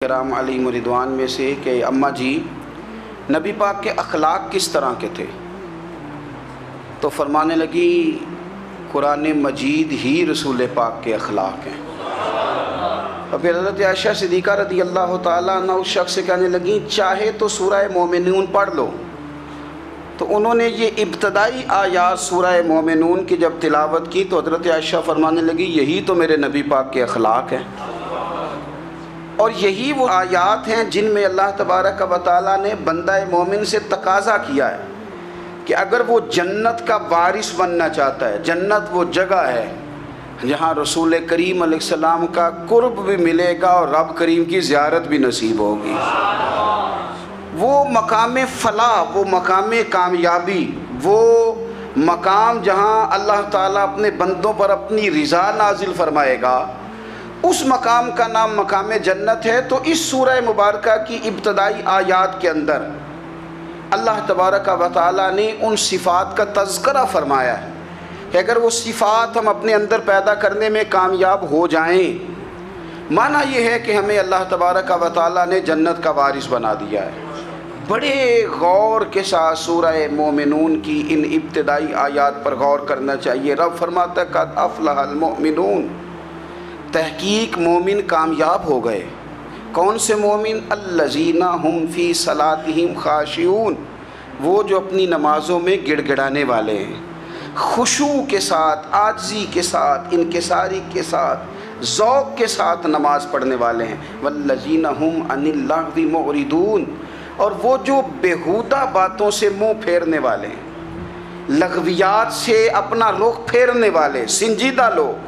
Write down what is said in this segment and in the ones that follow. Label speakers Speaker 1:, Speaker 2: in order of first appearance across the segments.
Speaker 1: کرام علیہم رضوان میں سے کہ اماں جی نبی پاک کے اخلاق کس طرح کے تھے؟ تو فرمانے لگی قرآن مجید ہی رسول پاک کے اخلاق ہیں۔ اور پھر حضرت عائشہ صدیقہ رضی اللہ تعالیٰ عنہ اس شخص سے کہنے لگیں چاہے تو سورہ مومنون پڑھ لو۔ تو انہوں نے یہ ابتدائی آیات سورہ مومنون کی جب تلاوت کی تو حضرت عائشہ فرمانے لگی یہی تو میرے نبی پاک کے اخلاق ہیں، اور یہی وہ آیات ہیں جن میں اللہ تبارک و تعالیٰ نے بندہ مومن سے تقاضا کیا ہے کہ اگر وہ جنت کا وارث بننا چاہتا ہے، جنت وہ جگہ ہے جہاں رسول کریم علیہ السلام کا قرب بھی ملے گا اور رب کریم کی زیارت بھی نصیب ہوگی، وہ مقام فلاح، وہ مقام کامیابی، وہ مقام جہاں اللہ تعالیٰ اپنے بندوں پر اپنی رضا نازل فرمائے گا، اس مقام کا نام مقام جنت ہے۔ تو اس سورہ مبارکہ کی ابتدائی آیات کے اندر اللہ تبارک و تعالیٰ نے ان صفات کا تذکرہ فرمایا ہے کہ اگر وہ صفات ہم اپنے اندر پیدا کرنے میں کامیاب ہو جائیں، معنی یہ ہے کہ ہمیں اللہ تبارک و تعالیٰ نے جنت کا وارث بنا دیا ہے۔ بڑے غور کے ساتھ سورہ مومنون کی ان ابتدائی آیات پر غور کرنا چاہیے۔ رب فرماتا ہے قد افلح المؤمنون، تحقیق مومن کامیاب ہو گئے۔ کون سے مومن؟ الذین ہم فی صلاتہم خاشعون، وہ جو اپنی نمازوں میں گڑ گڑانے والے ہیں، خشوع کے ساتھ، عاجزی کے ساتھ، انکساری کے ساتھ، ذوق کے ساتھ نماز پڑھنے والے ہیں۔ والذین ہم عن اللغو معرضون، اور وہ جو بیہودہ باتوں سے منہ پھیرنے والے ہیں، لغویات سے اپنا رخ پھیرنے والے، سنجیدہ لوگ۔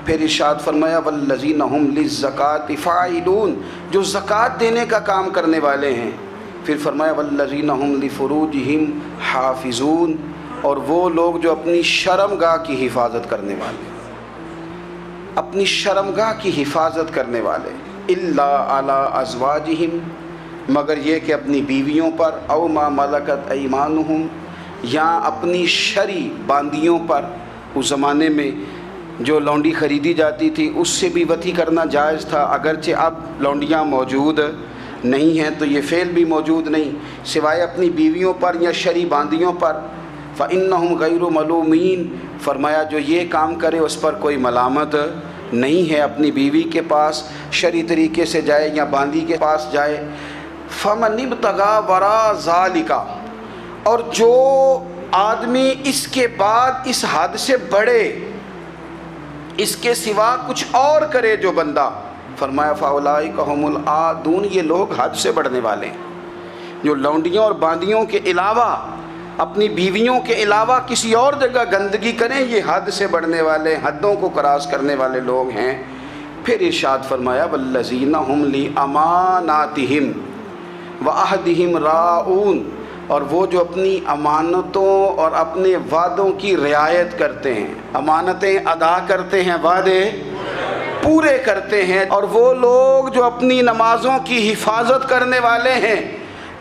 Speaker 1: پھر ارشاد فرمایا والذین ہم للزکاۃ فاعلون، جو زکوٰۃ دینے کا کام کرنے والے ہیں۔ پھر فرمایا والذین ہم لفروجہم حافظون، اور وہ لوگ جو اپنی شرمگاہ کی حفاظت کرنے والے، اپنی شرمگاہ کی حفاظت کرنے والے، الا علی ازواجہم، مگر یہ کہ اپنی بیویوں پر، او ما ملکت ایمانہم، یا اپنی شرعی باندیوں پر۔ اس زمانے میں جو لونڈی خریدی جاتی تھی اس سے بھی وطی کرنا جائز تھا، اگرچہ اب لونڈیاں موجود نہیں ہیں تو یہ فعل بھی موجود نہیں، سوائے اپنی بیویوں پر یا شرعی باندیوں پر۔ فَإِنَّهُمْ غَيْرُ مَلُومِينَ، فرمایا جو یہ کام کرے اس پر کوئی ملامت نہیں ہے، اپنی بیوی کے پاس شرعی طریقے سے جائے یا باندی کے پاس جائے۔ فَمَنِ ابْتَغَىٰ وَرَاءَ ذَلِكَ، اور جو آدمی اس کے بعد اس حد سے بڑھے، اس کے سوا کچھ اور کرے جو بندہ، فرمایا فَأُولَٰئِكَ هُمُ الْعَادُونَ، یہ لوگ حد سے بڑھنے والے ہیں، جو لونڈیوں اور باندیوں کے علاوہ، اپنی بیویوں کے علاوہ کسی اور جگہ گندگی کریں، یہ حد سے بڑھنے والے، حدوں کو کراس کرنے والے لوگ ہیں۔ پھر ارشاد فرمایا والذین ہم لِأَمَانَاتِهِمْ وَعَهْدِهِمْ رَاعُونَ، اور وہ جو اپنی امانتوں اور اپنے وعدوں کی رعایت کرتے ہیں، امانتیں ادا کرتے ہیں، وعدے پورے کرتے ہیں۔ اور وہ لوگ جو اپنی نمازوں کی حفاظت کرنے والے ہیں،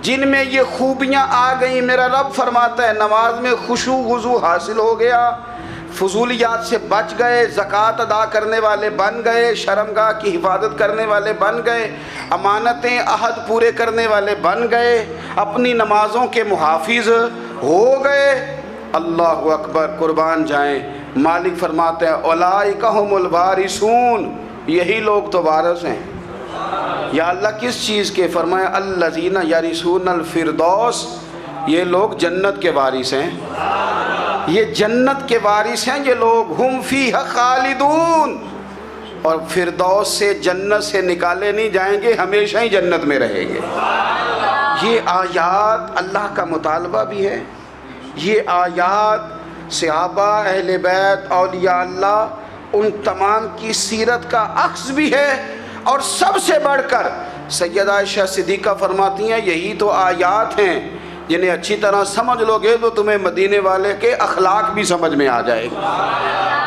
Speaker 1: جن میں یہ خوبیاں آ گئیں، میرا رب فرماتا ہے نماز میں خشوع وضو حاصل ہو گیا، فضولیات سے بچ گئے، زکوٰۃ ادا کرنے والے بن گئے، شرمگاہ کی حفاظت کرنے والے بن گئے، امانتیں عہد پورے کرنے والے بن گئے، اپنی نمازوں کے محافظ ہو گئے۔ اللہ اکبر، قربان جائیں۔ مالک فرماتے ہیں اولئک ھم الوارثون، یہی لوگ تو وارث ہیں۔ یا اللہ کس چیز کے؟ فرمایا الذین یرثون الفردوس، یہ لوگ جنت کے وارث ہیں، یہ جنت کے وارث ہیں یہ لوگ۔ ہم فیہا خالدون، اور فردوس سے، جنت سے نکالے نہیں جائیں گے، ہمیشہ ہی جنت میں رہیں گے۔ یہ آیات اللہ کا مطالبہ بھی ہے، یہ آیات صحابہ، اہل بیت، اولیاء اللہ، ان تمام کی سیرت کا عکس بھی ہے۔ اور سب سے بڑھ کر سیدہ عائشہ صدیقہ فرماتی ہیں یہی تو آیات ہیں جنہیں اچھی طرح سمجھ لو گے تو تمہیں مدینے والے کے اخلاق بھی سمجھ میں آ جائے گا،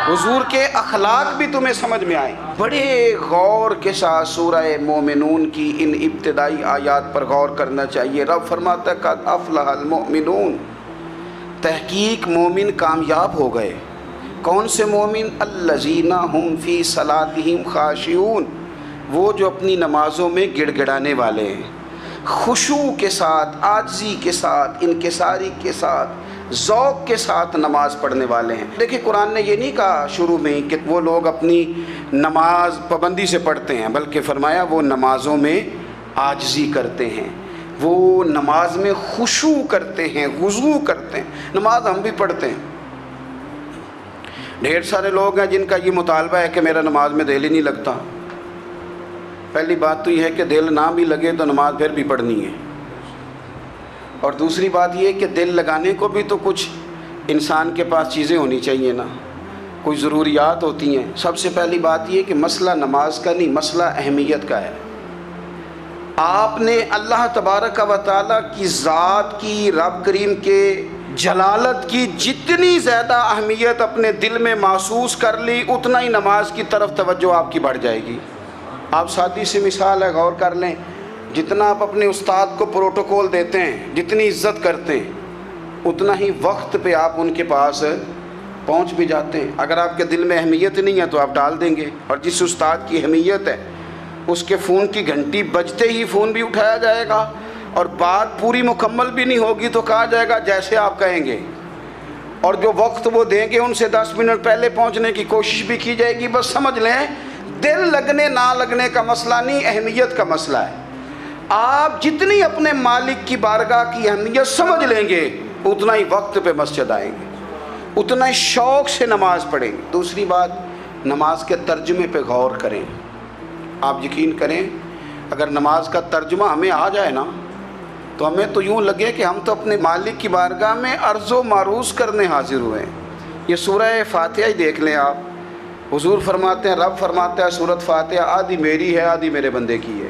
Speaker 1: حضور کے اخلاق بھی تمہیں سمجھ میں آئیں۔ بڑے غور کے ساتھ سورہ مومنون کی ان ابتدائی آیات پر غور کرنا چاہیے۔ رب فرماتا ہے قد افلح المؤمنون، تحقیق مومن کامیاب ہو گئے۔ کون سے مومن؟ الذین ہم فی صلاتہم خاشعون، وہ جو اپنی نمازوں میں گڑ گڑانے والے ہیں، خشوع کے ساتھ، عاجزی کے ساتھ، انکساری کے ساتھ، ذوق کے ساتھ نماز پڑھنے والے ہیں۔ دیکھیں قرآن نے یہ نہیں کہا شروع میں کہ وہ لوگ اپنی نماز پابندی سے پڑھتے ہیں، بلکہ فرمایا وہ نمازوں میں عاجزی کرتے ہیں، وہ نماز میں خشوع کرتے ہیں، خضوع کرتے ہیں۔ نماز ہم بھی پڑھتے ہیں، ڈھیر سارے لوگ ہیں جن کا یہ مطالبہ ہے کہ میرا نماز میں دل ہی نہیں لگتا۔ پہلی بات تو یہ ہے کہ دل نہ بھی لگے تو نماز پھر بھی پڑھنی ہے، اور دوسری بات یہ کہ دل لگانے کو بھی تو کچھ انسان کے پاس چیزیں ہونی چاہیے نا، کوئی ضروریات ہوتی ہیں۔ سب سے پہلی بات یہ کہ مسئلہ نماز کا نہیں، مسئلہ اہمیت کا ہے۔ آپ نے اللہ تبارک و تعالیٰ کی ذات کی، رب کریم کے جلالت کی جتنی زیادہ اہمیت اپنے دل میں محسوس کر لی، اتنا ہی نماز کی طرف توجہ آپ کی بڑھ جائے گی۔ آپ سادی سی مثال ہے، غور کر لیں، جتنا آپ اپنے استاد کو پروٹوکول دیتے ہیں، جتنی عزت کرتے ہیں، اتنا ہی وقت پہ آپ ان کے پاس پہنچ بھی جاتے ہیں۔ اگر آپ کے دل میں اہمیت نہیں ہے تو آپ ڈال دیں گے، اور جس استاد کی اہمیت ہے اس کے فون کی گھنٹی بجتے ہی فون بھی اٹھایا جائے گا، اور بات پوری مکمل بھی نہیں ہوگی تو کہا جائے گا جیسے آپ کہیں گے، اور جو وقت وہ دیں گے ان سے 10 منٹ پہلے پہنچنے کی کوشش بھی کی جائے گی۔ بس سمجھ لیں دل لگنے نہ لگنے کا مسئلہ نہیں، اہمیت کا مسئلہ ہے۔ آپ جتنی اپنے مالک کی بارگاہ کی اہمیت سمجھ لیں گے، اتنا ہی وقت پہ مسجد آئیں گے، اتنا ہی شوق سے نماز پڑھیں گے۔ دوسری بات، نماز کے ترجمے پہ غور کریں۔ آپ یقین کریں اگر نماز کا ترجمہ ہمیں آ جائے نا تو ہمیں تو یوں لگے کہ ہم تو اپنے مالک کی بارگاہ میں عرض و معروض کرنے حاضر ہوئے ہیں۔ یہ سورہ فاتحہ ہی دیکھ لیں آپ، حضور فرماتے ہیں، رب فرماتا ہے سورۃ فاتحہ آدھی میری ہے آدھی میرے بندے کی ہے۔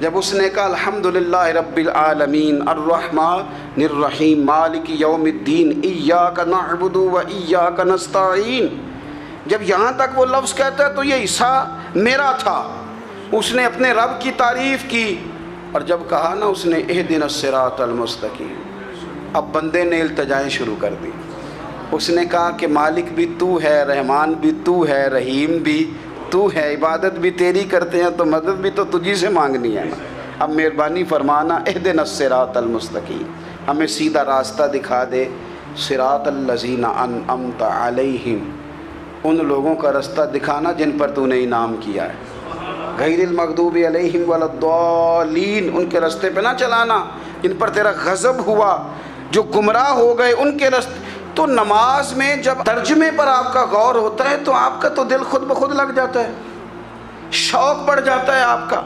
Speaker 1: جب اس نے کہا الحمدللہ رب العالمین الرحمن الرحیم مالک یوم الدین ایاک نعبد و ایاک نستعین، جب یہاں تک وہ لفظ کہتا ہے تو یہ حصہ میرا تھا، اس نے اپنے رب کی تعریف کی، اور جب کہا نا اس نے اہدنا الصراط المستقیم، اب بندے نے التجائیں شروع کر دی۔ اس نے کہا کہ مالک بھی تو ہے، رحمان بھی تو ہے، رحیم بھی تو ہے، عبادت بھی تیری کرتے ہیں تو مدد بھی تو تجھی سے مانگنی ہے نا، اب مہربانی فرمانا اہدنا الصراط المستقیم، ہمیں سیدھا راستہ دکھا دے، صراط الذین انعمت علیہم، ان لوگوں کا راستہ دکھانا جن پر تو نے انعام کیا ہے، غیر المغضوب علیہم ولا الضالین، ان کے راستے پہ نہ چلانا جن پر تیرا غضب ہوا، جو گمراہ ہو گئے ان کے راستے۔ تو نماز میں جب ترجمے پر آپ کا غور ہوتا ہے تو آپ کا تو دل خود بخود لگ جاتا ہے، شوق بڑھ جاتا ہے آپ کا۔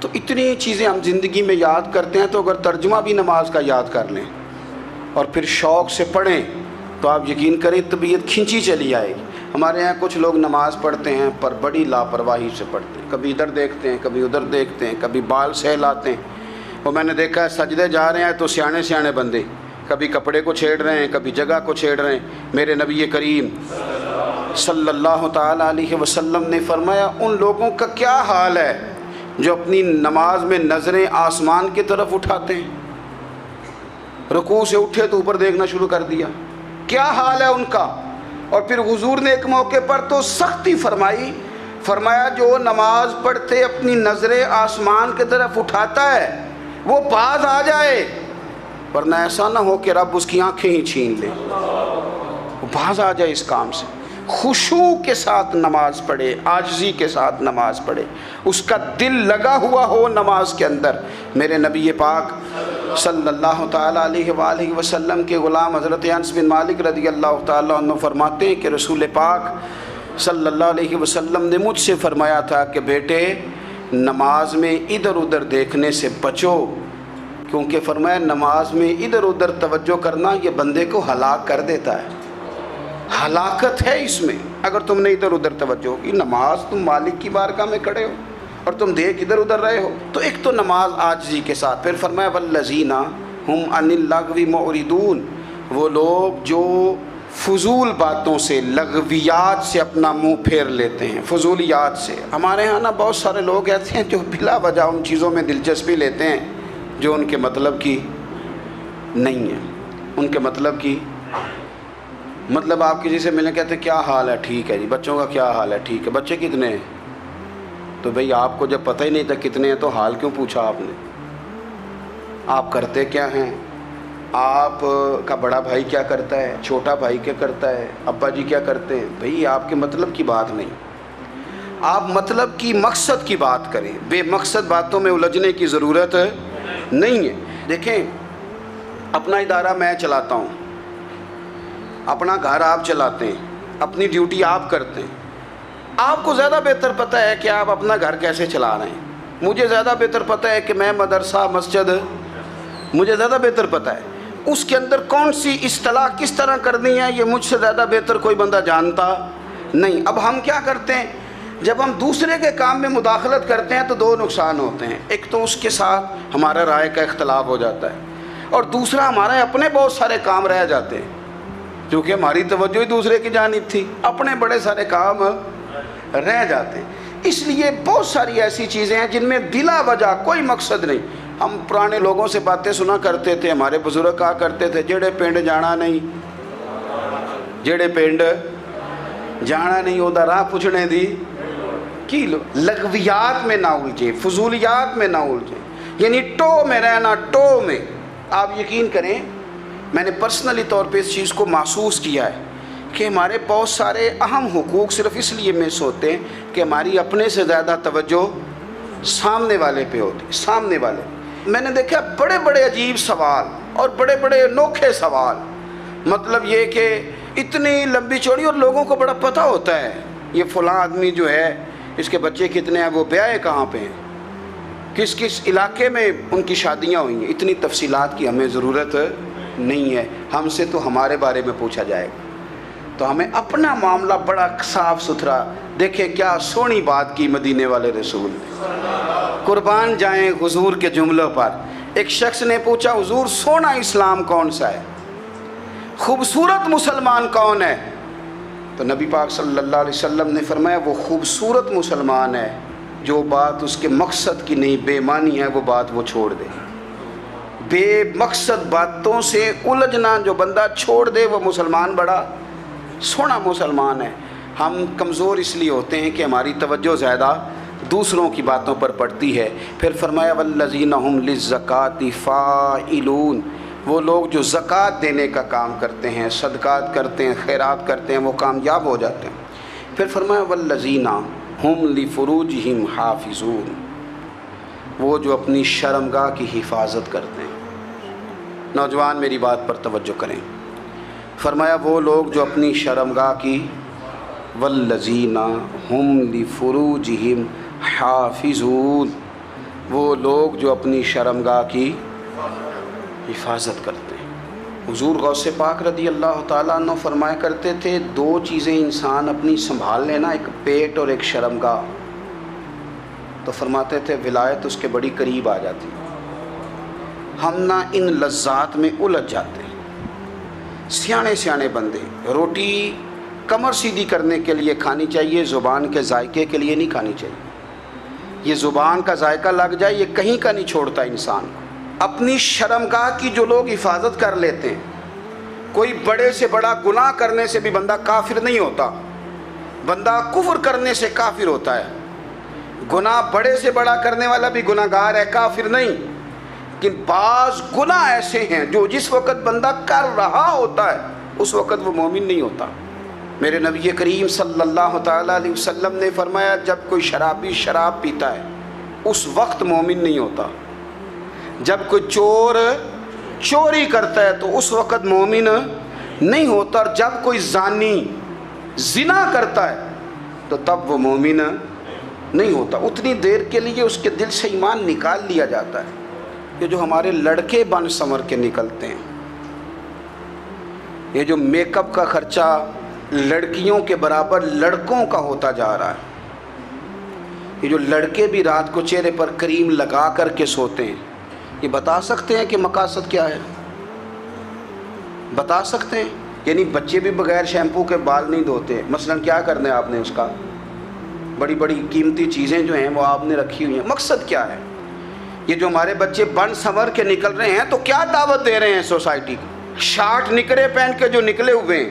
Speaker 1: تو اتنی چیزیں ہم زندگی میں یاد کرتے ہیں، تو اگر ترجمہ بھی نماز کا یاد کر لیں اور پھر شوق سے پڑھیں تو آپ یقین کریں طبیعت کھنچی چلی آئے گی۔ ہمارے یہاں کچھ لوگ نماز پڑھتے ہیں پر بڑی لاپرواہی سے پڑھتے ہیں، کبھی ادھر دیکھتے ہیں کبھی ادھر دیکھتے ہیں، کبھی بال سہلاتے ہیں۔ وہ میں نے دیکھا ہے سجدے جا رہے ہیں تو سیانے سیانے بندے کبھی کپڑے کو چھیڑ رہے ہیں کبھی جگہ کو چھیڑ رہے ہیں۔ میرے نبی کریم صلی اللہ تعالیٰ علیہ وسلم نے فرمایا ان لوگوں کا کیا حال ہے جو اپنی نماز میں نظریں آسمان کی طرف اٹھاتے ہیں، رکوع سے اٹھے تو اوپر دیکھنا شروع کر دیا، کیا حال ہے ان کا۔ اور پھر حضور نے ایک موقع پر تو سختی فرمائی، فرمایا جو نماز پڑھتے اپنی نظریں آسمان کی طرف اٹھاتا ہے وہ باز آ جائے، ورنہ ایسا نہ ہو کہ رب اس کی آنکھیں ہی چھین لے، وہ باز آ جائے اس کام سے۔ خشوع کے ساتھ نماز پڑھے، عاجزی کے ساتھ نماز پڑھے، اس کا دل لگا ہوا ہو نماز کے اندر۔ میرے نبی پاک صلی اللہ تعالیٰ علیہ وآلہ وسلم کے غلام حضرت انس بن مالک رضی اللہ تعالیٰ عنہ فرماتے ہیں کہ رسول پاک صلی اللہ علیہ وسلم نے مجھ سے فرمایا تھا کہ بیٹے نماز میں ادھر ادھر دیکھنے سے بچو، کیونکہ فرمایا نماز میں ادھر ادھر توجہ کرنا یہ بندے کو ہلاک کر دیتا ہے، ہلاکت ہے اس میں اگر تم نے ادھر ادھر توجہ کی۔ نماز تم مالک کی بارگاہ میں کھڑے ہو اور تم دیکھ ادھر ادھر رہے ہو۔ تو ایک تو نماز عاجزی کے ساتھ، پھر فرمایا والذین ہم عن اللغو معرضون، وہ لوگ جو فضول باتوں سے، لغویات سے اپنا منہ پھیر لیتے ہیں، فضولیات سے۔ ہمارے ہاں نا بہت سارے لوگ ایسے ہیں جو بلا وجہ ان چیزوں میں دلچسپی لیتے ہیں جو ان کے مطلب کی نہیں ہے، ان کے مطلب کی آپ کسی سے ملیں کہتے ہیں کیا حال ہے، ٹھیک ہے جی، بچوں کا کیا حال ہے، ٹھیک ہے، بچے کتنے ہیں، تو بھئی آپ کو جب پتہ ہی نہیں تھا کتنے ہیں تو حال کیوں پوچھا آپ نے؟ آپ کرتے کیا ہیں؟ آپ کا بڑا بھائی کیا کرتا ہے؟ چھوٹا بھائی کیا کرتا ہے؟ ابا جی کیا کرتے ہیں؟ بھئی آپ کے مطلب کی بات نہیں، آپ مطلب کی مقصد کی بات کریں، بے مقصد باتوں میں الجھنے کی ضرورت نہیں ہے۔ دیکھیں، اپنا ادارہ میں چلاتا ہوں، اپنا گھر آپ چلاتے ہیں، اپنی ڈیوٹی آپ کرتے ہیں، آپ کو زیادہ بہتر پتہ ہے کہ آپ اپنا گھر کیسے چلا رہے ہیں، مجھے زیادہ بہتر پتہ ہے کہ میں مدرسہ مسجد، مجھے زیادہ بہتر پتہ ہے اس کے اندر کون سی اصطلاح کس طرح کرنی ہے، یہ مجھ سے زیادہ بہتر کوئی بندہ جانتا نہیں۔ اب ہم کیا کرتے ہیں، جب ہم دوسرے کے کام میں مداخلت کرتے ہیں تو دو نقصان ہوتے ہیں، ایک تو اس کے ساتھ ہمارا رائے کا اختلاف ہو جاتا ہے، اور دوسرا ہمارے اپنے بہت سارے کام رہ جاتے ہیں، کیونکہ ہماری توجہ ہی دوسرے کی جانب تھی، اپنے بڑے سارے کام رہ جاتے ہیں۔ اس لیے بہت ساری ایسی چیزیں ہیں جن میں بلا وجہ کوئی مقصد نہیں۔ ہم پرانے لوگوں سے باتیں سنا کرتے تھے، ہمارے بزرگ کہا کرتے تھے جڑے پنڈ جانا نہیں، جڑے پنڈ جانا نہیں اودہ راہ پوچھنے دی کی لو۔ لغویات میں نہ الجھیں، فضولیات میں نہ الجھیں، یعنی ٹو میں رہنا، ٹو میں۔ آپ یقین کریں، میں نے پرسنلی طور پہ اس چیز کو محسوس کیا ہے کہ ہمارے بہت سارے اہم حقوق صرف اس لیے مس ہوتے ہیں کہ ہماری اپنے سے زیادہ توجہ سامنے والے پہ ہوتی، سامنے والے۔ میں نے دیکھا بڑے بڑے عجیب سوال اور بڑے بڑے انوکھے سوال، مطلب یہ کہ اتنی لمبی چوڑی، اور لوگوں کو بڑا پتہ ہوتا ہے یہ فلاں آدمی جو ہے اس کے بچے کتنے ہیں، وہ بیاہ کہاں پہ ہیں، کس کس علاقے میں ان کی شادیاں ہوئی ہیں۔ اتنی تفصیلات کی ہمیں ضرورت نہیں ہے، ہم سے تو ہمارے بارے میں پوچھا جائے گا، تو ہمیں اپنا معاملہ بڑا صاف ستھرا۔ دیکھیں کیا سونی بات کی مدینے والے رسول نے، قربان جائیں حضور کے جملوں پر۔ ایک شخص نے پوچھا حضور سونا اسلام کون سا ہے، خوبصورت مسلمان کون ہے؟ تو نبی پاک صلی اللہ علیہ وسلم نے فرمایا وہ خوبصورت مسلمان ہے جو بات اس کے مقصد کی نہیں، بے معنی ہے وہ بات وہ چھوڑ دے۔ بے مقصد باتوں سے الجھنا جو بندہ چھوڑ دے وہ مسلمان بڑا سونا مسلمان ہے۔ ہم کمزور اس لیے ہوتے ہیں کہ ہماری توجہ زیادہ دوسروں کی باتوں پر پڑتی ہے۔ پھر فرمایا والذین هم للزکاۃ فاعلون، وہ لوگ جو زکوٰۃ دینے کا کام کرتے ہیں، صدقات کرتے ہیں، خیرات کرتے ہیں، وہ کامیاب ہو جاتے ہیں۔ پھر فرمایا والذین هم لفروجہم حافظون، وہ جو اپنی شرمگاہ کی حفاظت کرتے ہیں۔ نوجوان میری بات پر توجہ کریں، فرمایا وہ لوگ جو اپنی شرمگاہ کی، والذین هم لفروجہم حافظون، وہ لوگ جو اپنی شرمگاہ کی حفاظت کرتے ہیں۔ حضور غوث پاک رضی اللہ تعالیٰ عنہ فرمایا کرتے تھے دو چیزیں انسان اپنی سنبھال لینا، ایک پیٹ اور ایک شرمگاہ، تو فرماتے تھے ولایت اس کے بڑی قریب آ جاتی۔ ہم نہ ان لذات میں الجھ جاتے ہیں۔ سیانے سیانے بندے روٹی کمر سیدھی کرنے کے لیے کھانی چاہیے، زبان کے ذائقے کے لیے نہیں کھانی چاہیے۔ یہ زبان کا ذائقہ لگ جائے یہ کہیں کا نہیں چھوڑتا انسان کو۔ اپنی شرمگاہ کی جو لوگ حفاظت کر لیتے ہیں، کوئی بڑے سے بڑا گناہ کرنے سے بھی بندہ کافر نہیں ہوتا، بندہ کفر کرنے سے کافر ہوتا ہے۔ گناہ بڑے سے بڑا کرنے والا بھی گناہ گار ہے، کافر نہیں۔ لیکن بعض گناہ ایسے ہیں جو جس وقت بندہ کر رہا ہوتا ہے اس وقت وہ مومن نہیں ہوتا۔ میرے نبی کریم صلی اللہ تعالیٰ علیہ وسلم نے فرمایا جب کوئی شرابی شراب پیتا ہے اس وقت مومن نہیں ہوتا، جب کوئی چور چوری کرتا ہے تو اس وقت مومن نہیں ہوتا، اور جب کوئی زانی زنا کرتا ہے تو تب وہ مومن نہیں ہوتا۔ اتنی دیر کے لیے اس کے دل سے ایمان نکال لیا جاتا ہے۔ یہ جو ہمارے لڑکے بن سنور کے نکلتے ہیں، یہ جو میک اپ کا خرچہ لڑکیوں کے برابر لڑکوں کا ہوتا جا رہا ہے، یہ جو لڑکے بھی رات کو چہرے پر کریم لگا کر کے سوتے ہیں، یہ بتا سکتے ہیں کہ مقاصد کیا ہے؟ بتا سکتے ہیں؟ یعنی بچے بھی بغیر شیمپو کے بال نہیں دھوتے، مثلا کیا کرنا ہے آپ نے اس کا؟ بڑی بڑی قیمتی چیزیں جو ہیں وہ آپ نے رکھی ہوئی ہیں، مقصد کیا ہے؟ یہ جو ہمارے بچے بن سنور کے نکل رہے ہیں تو کیا دعوت دے رہے ہیں سوسائٹی کو؟ شارٹ نکرے پہن کے جو نکلے ہوئے ہیں